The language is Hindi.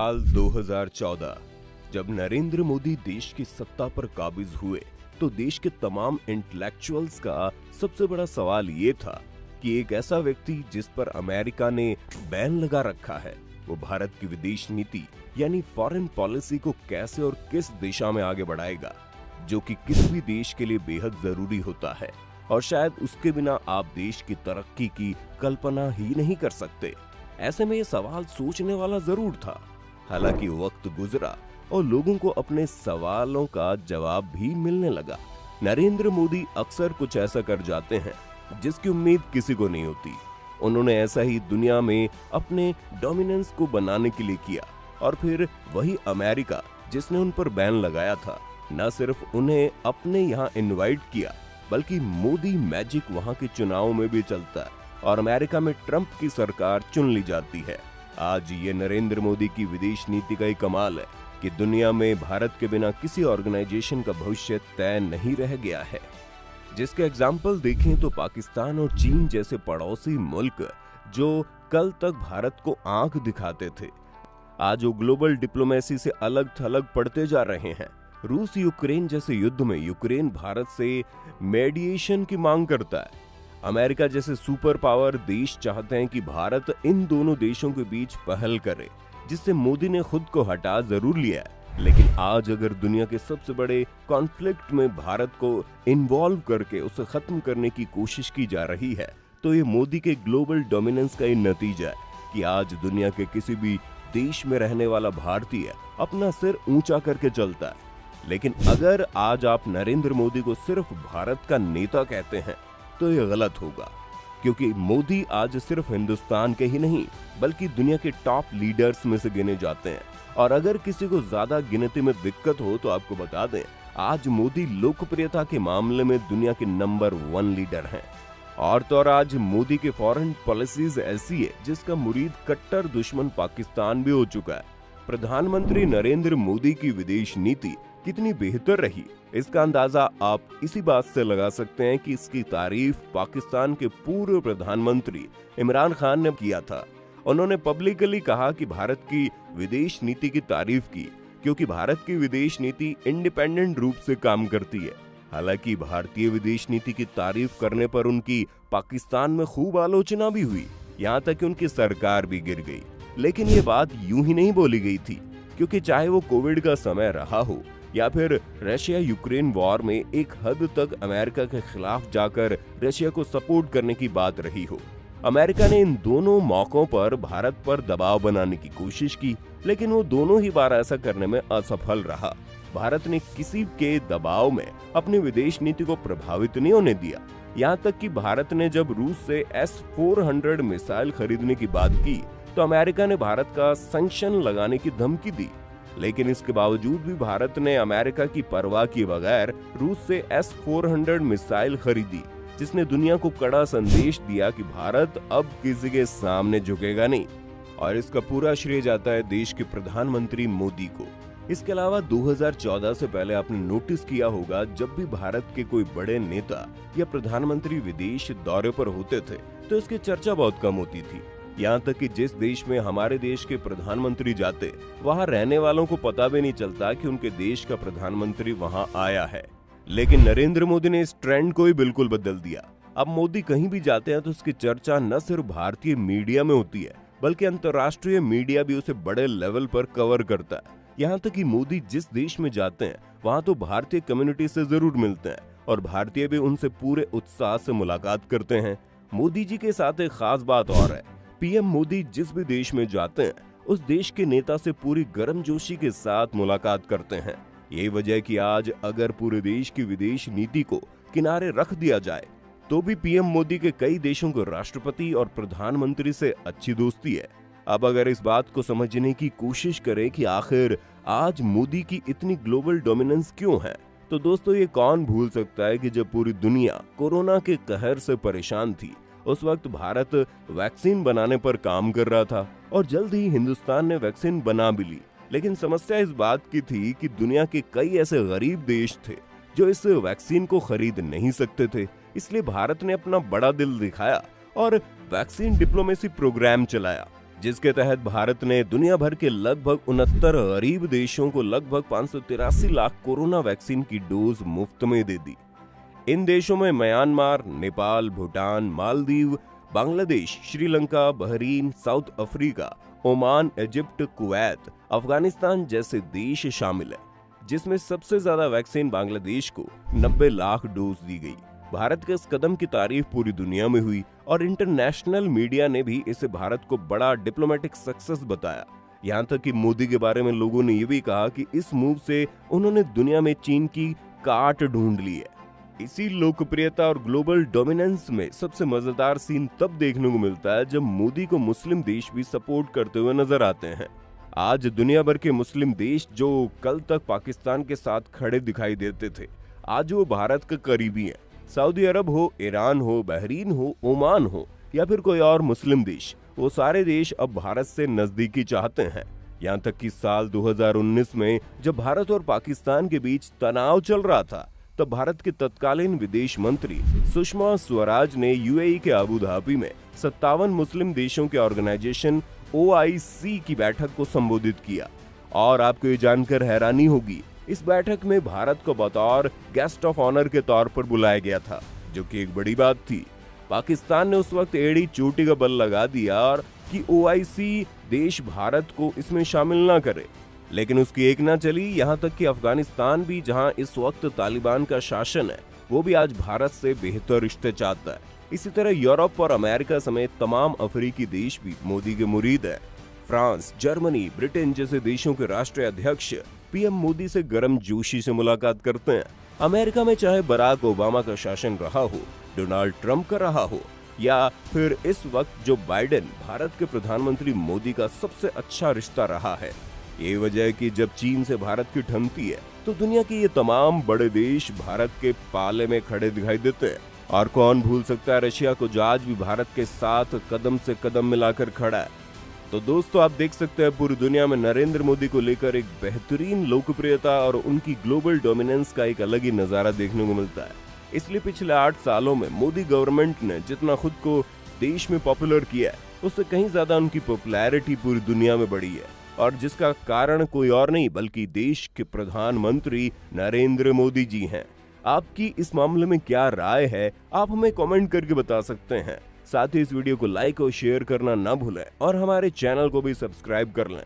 साल 2014 जब नरेंद्र मोदी देश की सत्ता पर काबिज हुए तो देश के तमाम इंटेलेक्चुअल्स का सबसे बड़ा सवाल ये था कि एक ऐसा व्यक्ति जिस पर अमेरिका ने बैन लगा रखा है वो भारत की विदेश नीति यानी फॉरेन पॉलिसी को कैसे और किस दिशा में आगे बढ़ाएगा, जो कि किसी भी देश के लिए बेहद जरूरी होता है और शायद उसके बिना आप देश की तरक्की की कल्पना ही नहीं कर सकते। ऐसे में ये सवाल सोचने वाला जरूर था। हालांकि वक्त गुजरा और लोगों को अपने सवालों का जवाब भी मिलने लगा। नरेंद्र मोदी अक्सर कुछ ऐसा कर जाते हैं जिसकी उम्मीद किसी को नहीं होती। उन्होंने ऐसा ही दुनिया में अपने डोमिनेंस को बनाने के लिए किया और फिर वही अमेरिका जिसने उन पर बैन लगाया था, न सिर्फ उन्हें अपने यहाँ इनवाइट किया बल्कि मोदी मैजिक वहाँ के चुनाव में भी चलता है और अमेरिका में ट्रंप की सरकार चुन ली जाती है। आज ये नरेंद्र मोदी की विदेश नीति का ही कमाल है कि दुनिया में भारत के बिना किसी ऑर्गेनाइजेशन का भविष्य तय नहीं रह गया है। जिसके एग्जाम्पल देखें तो पाकिस्तान और चीन जैसे पड़ोसी मुल्क जो कल तक भारत को आंख दिखाते थे, आज वो ग्लोबल डिप्लोमेसी से अलग थलग पड़ते जा रहे हैं। रूस यूक्रेन जैसे युद्ध में यूक्रेन भारत से मेडिएशन की मांग करता है। अमेरिका जैसे सुपर पावर देश चाहते हैं कि भारत इन दोनों देशों के बीच पहल करे, जिससे मोदी ने खुद को हटा जरूर लिया है। लेकिन आज अगर दुनिया के सबसे बड़े कॉन्फ्लिक्ट में भारत को इन्वॉल्व करके उसे खत्म करने की कोशिश की जा रही है तो ये मोदी के ग्लोबल डोमिनेंस का ही नतीजा है कि आज दुनिया के किसी भी देश में रहने वाला भारतीय अपना सिर ऊंचा करके चलता है। लेकिन अगर आज आप नरेंद्र मोदी को सिर्फ भारत का नेता कहते हैं तो ये गलत होगा, क्योंकि मोदी आज सिर्फ हिंदुस्तान के ही नहीं बल्कि दुनिया के टॉप लीडर्स में से गिने जाते हैं। और अगर किसी को ज्यादा गिनती में दिक्कत हो तो आपको बता दें, आज मोदी लोकप्रियता के मामले में दुनिया के नंबर 1 लीडर हैं। और तो और आज मोदी के फॉरेन पॉलिसीज ऐसी है जिसका मुरीद कट्टर दुश्मन पाकिस्तान भी हो चुका है। प्रधानमंत्री नरेंद्र मोदी की विदेश नीति कितनी बेहतर रही, इसका अंदाजा आप इसी बात से लगा सकते हैं कि इसकी तारीफ पाकिस्तान के पूर्व प्रधानमंत्री इमरान खान ने किया था। उन्होंने पब्लिकली कहा कि भारत की विदेश नीति की तारीफ की क्योंकि भारत की विदेश नीति इंडिपेंडेंट रूप से काम करती है। हालांकि भारतीय विदेश नीति की तारीफ करने पर उनकी पाकिस्तान में खूब आलोचना भी हुई, यहाँ तक कि उनकी सरकार भी गिर गई। लेकिन ये बात यूं ही नहीं बोली गई थी, क्योंकि चाहे वो कोविड का समय रहा हो या फिर रशिया यूक्रेन वॉर में एक हद तक अमेरिका के खिलाफ जाकर रशिया को सपोर्ट करने की बात रही हो, अमेरिका ने इन दोनों मौकों पर भारत पर दबाव बनाने की कोशिश की, लेकिन वो दोनों ही बार ऐसा करने में असफल रहा। भारत ने किसी के दबाव में अपनी विदेश नीति को प्रभावित नहीं होने दिया। यहाँ तक कि भारत ने जब रूस से S-400 मिसाइल खरीदने की बात की तो अमेरिका ने भारत का सैंक्शन लगाने की धमकी दी। लेकिन इसके बावजूद भी भारत ने अमेरिका की परवाह किए बगैर रूस से S-400 मिसाइल खरीदी, जिसने दुनिया को कड़ा संदेश दिया कि भारत अब किसी के सामने झुकेगा नहीं। और इसका पूरा श्रेय जाता है देश के प्रधानमंत्री मोदी को। इसके अलावा 2014 से पहले आपने नोटिस किया होगा, जब भी भारत के कोई बड़े नेता या प्रधानमंत्री विदेश दौरे पर होते थे तो इसकी चर्चा बहुत कम होती थी। यहाँ तक कि जिस देश में हमारे देश के प्रधानमंत्री जाते वहाँ रहने वालों को पता भी नहीं चलता कि उनके देश का प्रधानमंत्री वहाँ आया है। लेकिन नरेंद्र मोदी ने इस ट्रेंड को ही बिल्कुल बदल दिया। अब मोदी कहीं भी जाते हैं तो उसकी चर्चा न सिर्फ भारतीय मीडिया में होती है बल्कि अंतर्राष्ट्रीय मीडिया भी उसे बड़े लेवल पर कवर करता है। यहाँ तक कि मोदी जिस देश में जाते हैं वहाँ तो भारतीय कम्युनिटी से जरूर मिलते हैं और भारतीय भी उनसे पूरे उत्साह से मुलाकात करते हैं। मोदी जी के साथ एक खास बात और है, पीएम मोदी जिस भी देश में जाते हैं उस देश के नेता से पूरी गर्मजोशी के साथ मुलाकात करते हैं। यही वजह कि आज अगर पूरे देश की विदेश नीति को किनारे रख दिया जाए तो भी पीएम मोदी के कई देशों के राष्ट्रपति और प्रधानमंत्री से अच्छी दोस्ती है। अब अगर इस बात को समझने की कोशिश करें कि आखिर आज मोदी की इतनी ग्लोबल डोमिनेंस क्यों है, तो दोस्तों ये कौन भूल सकता है कि जब पूरी दुनिया कोरोना के कहर से परेशान थी उस वक्त भारत वैक्सीन बनाने पर काम कर रहा था और जल्द ही हिंदुस्तान ने वैक्सीन बना भी ली। लेकिन समस्या इस बात की थी कि दुनिया के कई ऐसे गरीब देश थे जो इस वैक्सीन को खरीद नहीं सकते थे। इसलिए भारत ने अपना बड़ा दिल दिखाया और वैक्सीन डिप्लोमेसी प्रोग्राम चलाया। जिसके तहत भारत ने दुनिया भर के लगभग 69 गरीब देशों को लगभग 583 लाख कोरोना वैक्सीन की डोज मुफ्त में दे दी। इन देशों में Myanmar, Nepal, Bhutan, Maldives, Bangladesh, Sri Lanka, Bahrain, south Africa, Oman, Egypt, Kuwait, Afghanistan जैसे देश शामिल है, जिसमें सबसे ज्यादा वैक्सीन बांग्लादेश को 90 लाख डोज दी गई। भारत के इस कदम की तारीफ पूरी दुनिया में हुई और इंटरनेशनल मीडिया ने भी इसे भारत को बड़ा डिप्लोमेटिक सक्सेस बताया। यहाँ तक कि मोदी के बारे में लोगों ने यह भी कहा कि इस मूव से उन्होंने दुनिया में चीन की काट ढूंढ ली है। इसी लोकप्रियता और ग्लोबल डोमिनेंस में सबसे मजेदार सीन तब देखने को मिलता है जब मोदी को मुस्लिम देश भी सपोर्ट करते हुए नजर आते हैं। आज दुनिया भर के मुस्लिम देश जो कल तक पाकिस्तान के साथ खड़े दिखाई देते थे, आज वो भारत के करीबी हैं। सऊदी अरब हो, ईरान हो, बहरीन हो, ओमान हो या फिर कोई और मुस्लिम देश, वो सारे देश अब भारत से नजदीकी चाहते हैं। यहाँ तक कि साल 2019 में जब भारत और पाकिस्तान के बीच तनाव चल रहा था, तब भारत के तत्कालीन विदेश मंत्री सुषमा स्वराज ने यूएई के अबू धाबी में 57 मुस्लिम देशों के ऑर्गेनाइजेशन OIC की बैठक को संबोधित किया। और आपको ये जानकर हैरानी होगी, इस बैठक में भारत को बतौर गेस्ट ऑफ ऑनर के तौर पर बुलाया गया था, जो कि एक बड़ी बात थी। पाकिस्तान ने उस वक्त एड़ी चोटी का बल लगा दिया और कि OIC देश भारत को इसमें शामिल ना करे, लेकिन उसकी एक ना चली। यहाँ तक कि अफगानिस्तान भी, जहाँ इस वक्त तालिबान का शासन है, वो भी आज भारत से बेहतर रिश्ते चाहता है। इसी तरह यूरोप और अमेरिका समेत तमाम अफ्रीकी देश भी मोदी के मुरीद हैं। फ्रांस, जर्मनी, ब्रिटेन जैसे देशों के राष्ट्रीय अध्यक्ष PM मोदी से गर्मजोशी से मुलाकात करते हैं। अमेरिका में चाहे बराक ओबामा का शासन रहा हो, डोनाल्ड ट्रंप का रहा हो या फिर इस वक्त जो बाइडेन, भारत के प्रधानमंत्री मोदी का सबसे अच्छा रिश्ता रहा है। ये वजह है कि जब चीन से भारत की ठनती है तो दुनिया के ये तमाम बड़े देश भारत के पाले में खड़े दिखाई देते हैं। और कौन भूल सकता है रशिया को, जो आज भी भारत के साथ कदम से कदम मिलाकर खड़ा है। तो दोस्तों, आप देख सकते हैं पूरी दुनिया में नरेंद्र मोदी को लेकर एक बेहतरीन लोकप्रियता और उनकी ग्लोबल डोमिनेंस का एक अलग ही नजारा देखने को मिलता है। इसलिए पिछले 8 सालों में मोदी गवर्नमेंट ने जितना खुद को देश में पॉपुलर किया है, उससे कहीं ज्यादा उनकी पॉपुलैरिटी पूरी दुनिया में बढ़ी है, और जिसका कारण कोई और नहीं बल्कि देश के प्रधानमंत्री नरेंद्र मोदी जी हैं। आपकी इस मामले में क्या राय है, आप हमें कमेंट करके बता सकते हैं। साथ ही इस वीडियो को लाइक और शेयर करना ना भूलें और हमारे चैनल को भी सब्सक्राइब कर लें।